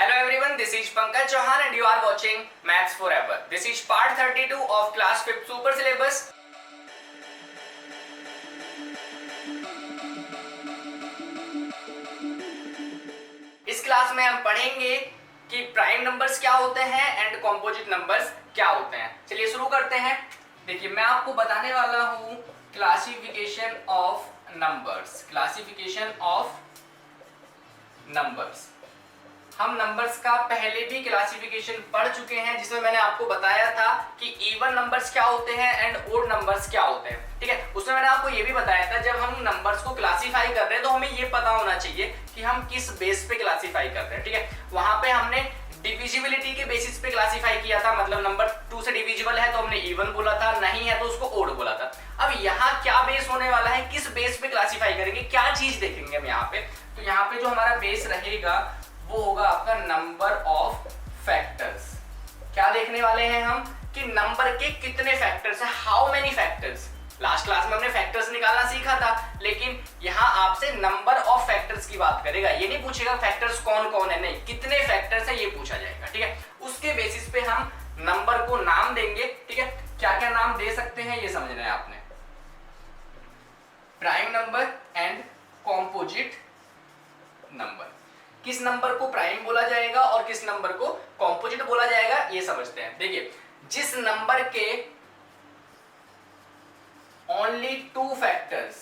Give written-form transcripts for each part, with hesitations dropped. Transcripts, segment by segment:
Hello everyone, this is Pankaj Chauhan and you are watching Maths Forever. This is part 32 of class 5th super syllabus. इस class में हम पढ़ेंगे कि prime numbers क्या होते हैं एंड कॉम्पोजिट नंबर्स क्या होते हैं। चलिए शुरू करते हैं। देखिए मैं आपको बताने वाला हूँ classification of numbers. Classification of numbers, हम नंबर्स का पहले भी क्लासिफिकेशन पढ़ चुके हैं जिसमें मैंने आपको बताया था कि इवन नंबर्स क्या होते हैं एंड ओड नंबर्स क्या होते हैं। ठीक है, उसमें मैंने आपको ये भी बताया था जब हम नंबर्स को क्लासिफाई कर रहे हैं तो हमें ये पता होना चाहिए कि हम किस बेस पे क्लासिफाई कर रहे हैं। ठीक है, वहां पे हमने डिविजिबिलिटी के बेसिस पे क्लासिफाई किया था, मतलब नंबर 2 से डिविजिबल है तो हमने इवन बोला था, नहीं है तो उसको ओड बोला था। अब यहाँ क्या बेस होने वाला है, किस बेस पे क्लासिफाई करेंगे, क्या चीज देखेंगे हम यहाँ पे। तो यहाँ पे जो हमारा बेस रहेगा वो होगा आपका नंबर ऑफ फैक्टर्स। क्या देखने वाले हैं हम कि नंबर के कितने फैक्टर्स हैं, how many factors. Last class में हमने फैक्टर्स निकालना सीखा था, लेकिन यहाँ आपसे नंबर ऑफ फैक्टर्स की बात करेगा। ये नहीं पूछेगा फैक्टर्स कौन कौन है, नहीं, कितने फैक्टर्स है ये पूछा जाएगा। ठीक है, उसके बेसिस पे हम नंबर को नाम देंगे। ठीक है, क्या क्या नाम दे सकते हैं ये समझना है आपने। Prime number and composite number, किस नंबर को प्राइम बोला जाएगा और किस नंबर को कॉम्पोजिट बोला जाएगा ये समझते हैं। देखिए, जिस नंबर के ओनली 2 फैक्टर्स,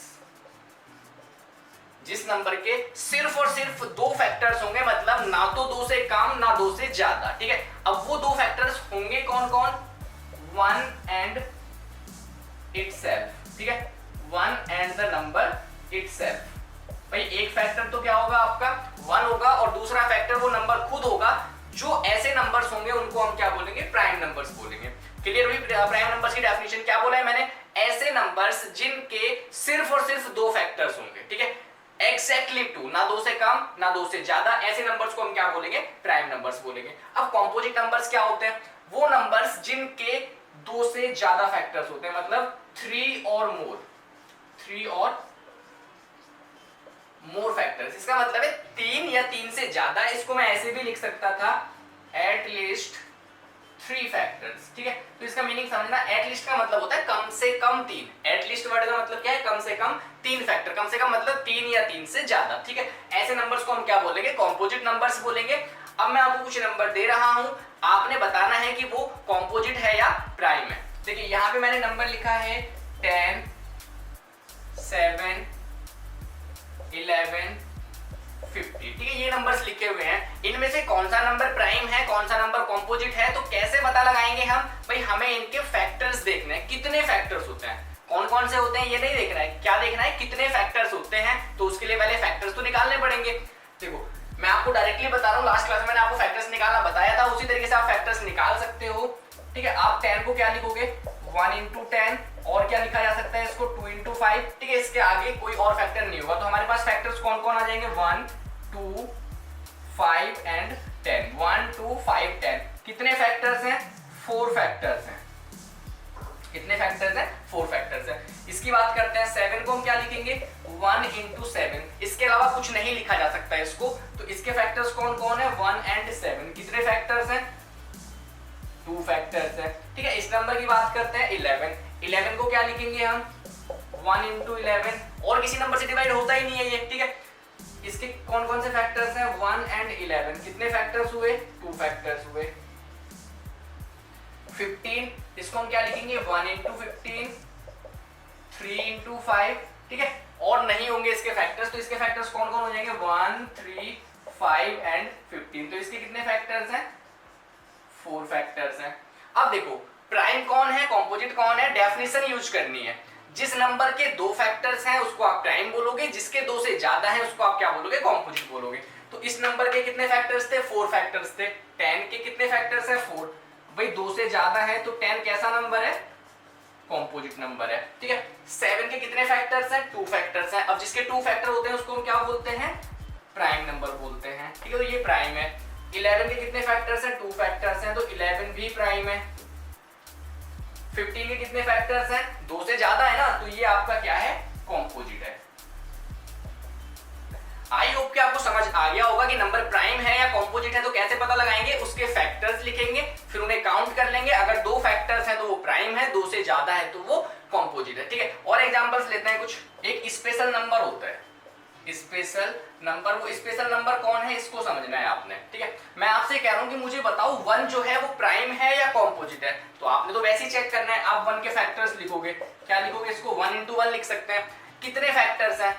जिस नंबर के सिर्फ और सिर्फ 2 फैक्टर्स होंगे, मतलब ना तो 2 से कम ना 2 से ज्यादा। ठीक है, अब वो 2 फैक्टर्स होंगे कौन कौन, 1 एंड इटसेल्फ। ठीक है, 1 एंड द नंबर इटसेल्फ। भाई एक फैक्टर तो क्या होगा आपका 1 होगा और दूसरा फैक्टर वो नंबर खुद होगा। जो ऐसे नंबर्स होंगे उनको हम क्या बोलेंगे, प्राइम नंबर्स बोलेंगे। क्लियर हुई प्राइम नंबर्स की डेफिनेशन। क्या बोला है मैंने, ऐसे नंबर्स जिनके सिर्फ और सिर्फ 2 फैक्टर्स होंगे। ठीक है, एक्जैक्टली 2, ना 2 से कम ना 2 से ज्यादा, ऐसे नंबर्स को हम क्या बोलेंगे, प्राइम नंबर्स बोलेंगे। अब कॉम्पोजिट नंबर्स क्या होते हैं, वो नंबर्स जिनके 2 से ज्यादा फैक्टर्स होते हैं, मतलब 3 और मोर, 3 और मोर फैक्टर्स। इसका मतलब है 3 या 3 से ज्यादा। इसको मैं ऐसे भी लिख सकता था, एट लीस्ट 3 फैक्टर्स। ठीक है, तो इसका मीनिंग समझना, एट लीस्ट का मतलब होता है कम से कम 3। एट लीस्ट वर्ड का मतलब क्या है, कम से कम 3 फैक्टर, कम से कम मतलब 3 या 3 से ज्यादा। ठीक है, ऐसे नंबर्स को हम क्या बोलेंगे, कॉम्पोजिट नंबर्स बोलेंगे। अब मैं आपको कुछ नंबर दे रहा हूं, आपने बताना है कि वो कॉम्पोजिट है या प्राइम है। देखिए यहाँ पे मैंने नंबर लिखा है 10, 7, 11, 50। ठीक है, ये नंबर्स लिखे हुए हैं। इनमें से कौन सा नंबर प्राइम है, कौन सा नंबर कॉम्पोजिट है, तो कैसे पता लगाएंगे हम। भाई हमें इनके फैक्टर्स देखने हैं, कितने फैक्टर्स होते हैं, कौन कौन से होते हैं ये नहीं देखना है, क्या देखना है, कितने फैक्टर्स होते हैं। तो उसके लिए पहले फैक्टर्स तो निकालने पड़ेंगे। देखो मैं आपको डायरेक्टली बता रहा हूँ, लास्ट क्लास में मैंने आपको फैक्टर्स निकालना बताया था, उसी तरीके से आप फैक्टर्स निकाल सकते हो। ठीक है, आप 10 को क्या लिखोगे, 1 into 10, और क्या लिखा जा सकता है इसको 2 into 5। ठीक है, इसके आगे कोई और फैक्टर नहीं होगा। तो हमारे पास फैक्टर्स कौन कौन आ जाएंगे, 1, 2, 5 एंड 10। 1, 2, 5, 10। कितने फैक्टर्स हैं, 4 फैक्टर्स हैं। कितने फैक्टर्स हैं, 4 फैक्टर्स हैं। इसकी बात करते हैं, 7 को हम क्या लिखेंगे, 1 into 7। इसके अलावा कुछ नहीं लिखा जा सकता है इसको। तो इसके फैक्टर्स कौन कौन है, 1 and 7। कितने फैक्टर्स हैं, 2 फैक्टर्स है। ठीक है, इस नंबर की बात करते हैं 11। 11 को क्या लिखेंगे हम, 1 into 11, और किसी नंबर से डिवाइड होता ही नहीं है ये। ठीक है, इसके कौन कौन से फैक्टर्स हैं, 1 and 11। कितने फैक्टर्स हुए, 2 फैक्टर्स हुए। 15, इसको हम क्या लिखेंगे, 1 into 15, 3 into 5। ठीक है, और नहीं होंगे इसके फैक्टर्स, तो इसके फैक्टर्स कौन कौन हो जाएंगे, 1, 3, 5 एंड 15। तो इसके कितने फैक्टर्स हैं, 4 फैक्टर्स हैं। अब देखो प्राइम कौन है, कॉम्पोजिट कौन है, डेफिनेशन यूज करनी है। जिस नंबर के 2 फैक्टर्स हैं उसको आप प्राइम बोलोगे, जिसके 2 से ज्यादा है उसको आप क्या बोलोगे, कॉम्पोजिट बोलोगे। तो इस नंबर के कितने फैक्टर्स थे, 4 फैक्टर्स थे। 10 के कितने फैक्टर्स हैं, 4। भाई 2 से ज्यादा है तो 10 कैसा नंबर है, कॉम्पोजिट नंबर है। ठीक है, 7 के कितने फैक्टर्स हैं, 2 फैक्टर्स हैं। अब जिसके 2 फैक्टर होते हैं उसको हम क्या बोलते हैं, प्राइम नंबर बोलते हैं। ठीक है, तो ये प्राइम है। 11 के कितने फैक्टर्स हैं, 2 फैक्टर्स हैं, तो 11 भी प्राइम है। 15 के कितने फैक्टर्स हैं, 2 से ज्यादा है ना, तो ये आपका क्या है, कॉम्पोजिट है। आई होप कि आपको समझ आ गया होगा कि नंबर प्राइम है या कॉम्पोजिट है तो कैसे इसको समझना है आपने, ठीक है। मैं आपसे कह रहा हूं कि मुझे बताओ 1 जो है वो प्राइम है या कॉम्पोजिट है, तो आपने तो वैसे ही चेक करना है। आप 1 के फैक्टर्स लिखोगे, क्या लिखोगे, इसको 1 into 1 लिख सकते हैं। कितने फैक्टर्स हैं,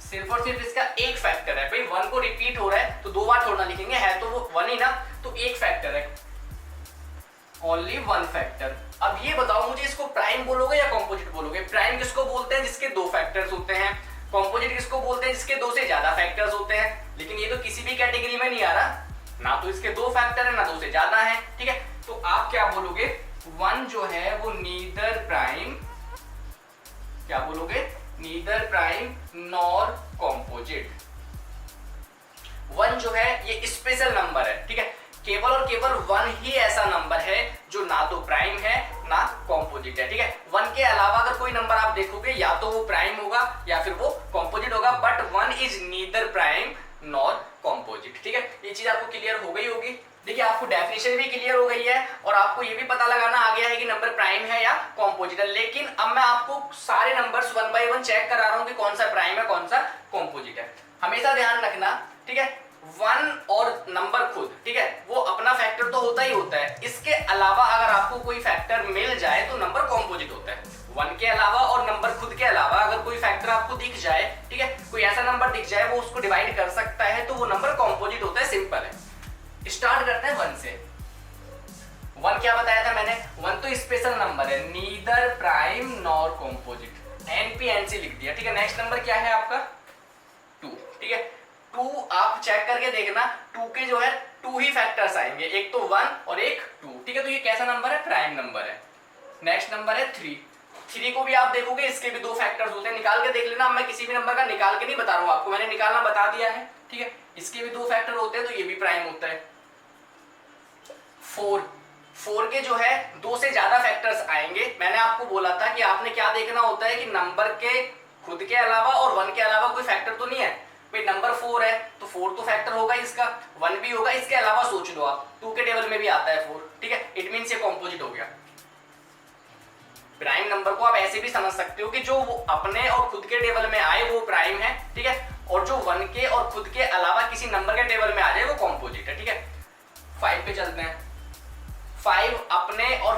सिर्फ और सिर्फ इसका एक फैक्टर है भाई। 1 को रिपीट हो रहा है तो 2 बार थोड़ा लिखेंगे, है तो वो 1 ही ना, तो एक फैक्टर है, ओनली 1 फैक्टर। अब ये बताओ मुझे, इसको प्राइम बोलोगे या कॉम्पोजिट बोलोगे? प्राइम किसको बोलते हैं, जिसके 2 फैक्टर्स होते हैं। कॉम्पोजिट किसको बोलते हैं, जिसके 2 से ज्यादा फैक्टर्स होते हैं। लेकिन ये तो किसी भी कैटेगरी में नहीं आ रहा, ना तो इसके 2 फैक्टर है ना 2 से ज्यादा है, ठीक है। तो आप क्या बोलोगे, 1 जो है वो नीदर प्राइम, क्या बोलोगे, नीदर प्राइम नॉर कॉम्पोजिट। 1 जो है ये स्पेशल नंबर है, ठीक है। केवल और केवल 1 ही ऐसा नंबर है जो ना तो प्राइम है ना कॉम्पोजिट है, ठीक है। 1 के अलावा अगर कोई नंबर आप देखोगे, या तो वो प्राइम होगा या फिर वो कॉम्पोजिट होगा, but 1 is neither prime nor composite, ठीक है। ये चीज आपको क्लियर हो गई होगी। देखिए आपको डेफिनेशन भी क्लियर हो गई है और आपको ये भी पता लगाना आ गया है कि नंबर प्राइम है या कॉम्पोजिट है। लेकिन अब मैं आपको सारे नंबर्स 1 by 1 चेक करा रहा हूं कि कौन सा प्राइम है कौन सा कॉम्पोजिट है। हमेशा ध्यान रखना, ठीक है, 1 और नंबर खुद, ठीक है, वो अपना फैक्टर तो होता ही होता है। इसके अलावा अगर आपको कोई फैक्टर मिल जाए तो नंबर कॉम्पोजिट होता है। 1 के अलावा और नंबर खुद के अलावा अगर कोई फैक्टर आपको दिख जाए, ठीक है, कोई ऐसा नंबर दिख जाए वो उसको डिवाइड कर सकता है, तो वो नंबर कॉम्पोजिट होता है। सिंपल है। स्टार्ट करते हैं 1 से। 1 क्या बताया था मैंने, 1 तो स्पेशल नंबर है, नीदर प्राइम नॉर कॉम्पोजिट, एनपीएनसी लिख दिया, ठीक है। नेक्स्ट नंबर क्या है आपका, 2, ठीक है। 2 आप चेक करके देखना, 2 के जो है 2 ही फैक्टर्स आएंगे, एक तो 1 और एक 2, ठीक है। तो ये कैसा नंबर है, प्राइम नंबर है। नेक्स्ट नंबर है 3। 3 को भी आप देखोगे, इसके भी 2 फैक्टर्स होते हैं, निकाल के देख लेना। मैं किसी भी नंबर का निकाल के नहीं बता रहा हूं आपको, मैंने निकालना बता दिया है, ठीक है। इसके भी 2 फैक्टर होते हैं, तो ये भी प्राइम होता है। 4 के जो है 2 से ज्यादा फैक्टर्स आएंगे। मैंने आपको बोला था कि आपने क्या देखना होता है कि नंबर के खुद के अलावा और 1 के अलावा कोई फैक्टर तो नहीं है भाई। नंबर 4 है तो 4 तो फैक्टर होगा इसका, 1 भी होगा, इसके अलावा सोच लो आप 2 के टेबल में भी आता है 4, ठीक है। इट मींस ये कॉम्पोजिट हो गया। प्राइम नंबर को आप ऐसे भी समझ सकते हो कि जो वो अपने और खुद के टेबल में आए वो प्राइम है, ठीक है, और जो 1 के और खुद के अलावा किसी नंबर के टेबल में आ जाए वो कॉम्पोजिट है, ठीक है। 5 पे चलते हैं। 5 अपने और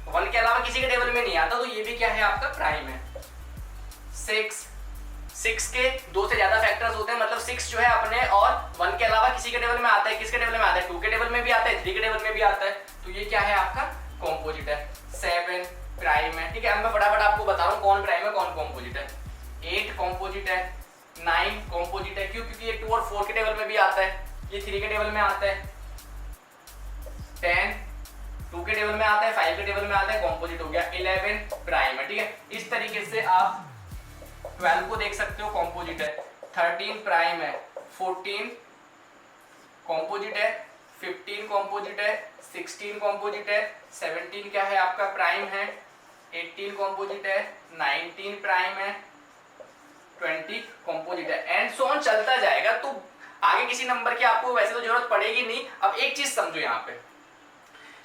1 के अलावा किसी के टेबल में नहीं आता, तो ये भी क्या है आपका, प्राइम है। 6 के 2 से ज्यादा फैक्टर्स होते हैं, मतलब 6 जो है अपने और 1 के अलावा किसी के टेबल में आता है। किसके टेबल में आता है, 2 के टेबल में भी आता है, 3 के टेबल में भी आता है, तो ये क्या है आपका, कॉम्पोजिट है। 7 प्राइम है, ठीक है। अब मैं फटाफट आपको बता रहा हूँ कौन प्राइम है कौन कॉम्पोजिट है। 8 कॉम्पोजिट है। 9 कॉम्पोजिट है, क्यों, क्योंकि ये 2 और 4 के टेबल में भी आता है, ये 3 के टेबल में आता है। 10 2 के टेबल में आता है, 5 के टेबल में आता है, कॉम्पोजिट हो गया। 11 प्राइम है, ठीक है। इस तरीके से आप 12 को देख सकते हो, कॉम्पोजिट है। 13 प्राइम है। 14 कॉम्पोजिट है। 15 कॉम्पोजिट है। 16 कॉम्पोजिट है। 17 क्या है आपका, प्राइम है। 18 कॉम्पोजिट है। 19 प्राइम है। 20 कॉम्पोजिट है, एंड सो ऑन चलता जाएगा। तो आगे किसी नंबर की आपको वैसे तो जरूरत पड़ेगी नहीं। अब एक चीज समझो, यहाँ पे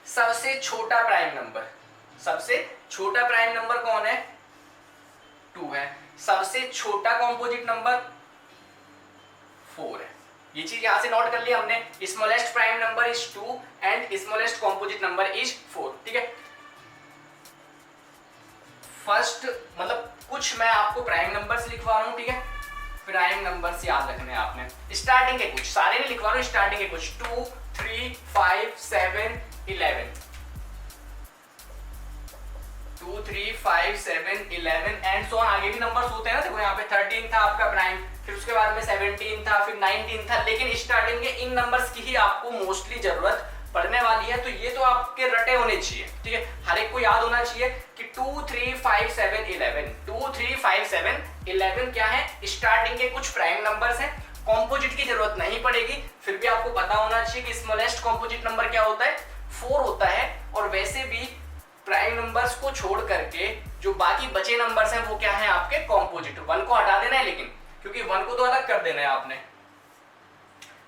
सबसे छोटा प्राइम नंबर, सबसे छोटा प्राइम नंबर कौन है, 2 है। सबसे छोटा कॉम्पोजिट नंबर 4 है। ये चीज यहां से नोट कर लिया हमने, smallest prime number is 2 and smallest composite number is 4, ठीक है। फर्स्ट मतलब कुछ मैं आपको प्राइम नंबर्स लिखवा रहा हूं, ठीक है। प्राइम नंबर्स याद रखने हैं आपने, स्टार्टिंग के कुछ, सारे नहीं लिखवा रहा हूं, स्टार्टिंग के कुछ। 2 3 5 7 11, 2 3 5 7 11 एंड सो ऑन। आगे भी नंबर्स होते हैं ना, देखो यहाँ पे 13 था आपका प्राइम, फिर उसके बाद में 17 था, फिर 19 था। लेकिन स्टार्टिंग के इन नंबर्स की ही आपको मोस्टली जरूरत पढ़ने वाली है, तो ये तो आपके रटे होने चाहिए, ठीक है। हर एक को याद होना चाहिए कि 2 3 5 7 11, 2 3 5 7 11 क्या है, स्टार्टिंग के कुछ प्राइम नंबर्स हैं। कॉम्पोजिट की जरूरत नहीं पड़ेगी, फिर भी आपको पता होना चाहिए कि स्मॉलेस्ट कॉम्पोजिट नंबर क्या होता है, 4 होता है। और वैसे भी प्राइम नंबर्स को छोड़ करके जो बाकी बचे नंबर्स हैं वो क्या है आपके, कॉम्पोजिट। 1 को हटा देना है, लेकिन क्योंकि 1 को तो अलग कर देना है आपने,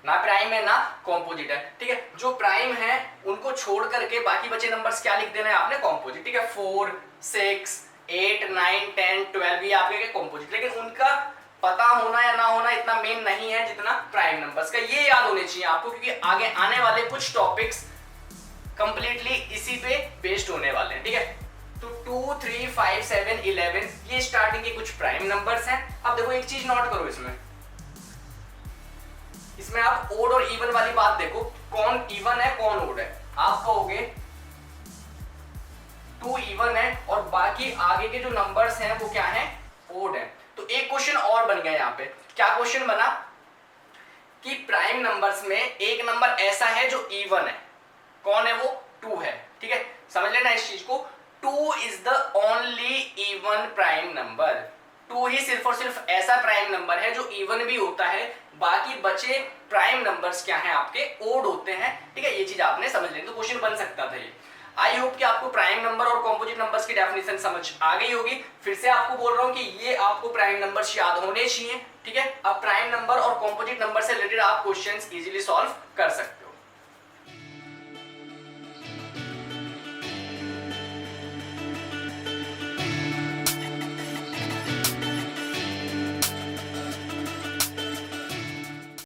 ना प्राइम है ना कॉम्पोजिट है, ठीक है। जो प्राइम है उनको छोड़ करके बाकी बचे नंबर्स क्या लिख देना है आपने, कॉम्पोजिट, ठीक है। 4 6 8 9 10 12 ये आपके कॉम्पोजिट, लेकिन उनका पता होना या ना होना इतना मेन नहीं है जितना प्राइम नंबर्स का, ये याद होने चाहिए आपको, क्योंकि आगे आने वाले कुछ टॉपिक्स कंप्लीटली इसी पे बेस्ड होने वाले हैं, ठीक है। तो 2, 3, 5, 7, 11 ये स्टार्टिंग के कुछ प्राइम नंबर्स हैं। अब देखो एक चीज नोट करो, इसमें आप ओड और इवन वाली बात देखो, कौन इवन है कौन ओड है। आप कहोगे 2 इवन है और बाकी आगे के जो नंबर्स हैं वो क्या है, ओड है। तो एक क्वेश्चन और बन गया यहाँ पे। क्या क्वेश्चन बना कि प्राइम नंबर्स में एक नंबर ऐसा है जो इवन है, कौन है वो, 2 है, ठीक है। समझ लेना इस चीज को, 2 is the only even prime number. 2 ही सिर्फ और सिर्फ ऐसा प्राइम नंबर है जो इवन भी होता है, बाकी बचे प्राइम नंबर्स क्या हैं आपके, ओड होते हैं, ठीक है। ये चीज आपने समझ लेनी, तो क्वेश्चन बन सकता था ये। आई होप कि आपको प्राइम नंबर और कॉम्पोजिट नंबर्स की डेफिनेशन समझ आ गई होगी। फिर से आपको बोल रहा हूं कि ये आपको प्राइम नंबर्स याद होने चाहिए, ठीक है। अब प्राइम नंबर और कॉम्पोजिट नंबर से रिलेटेड आप क्वेश्चंस इजीली सॉल्व कर सकते हो।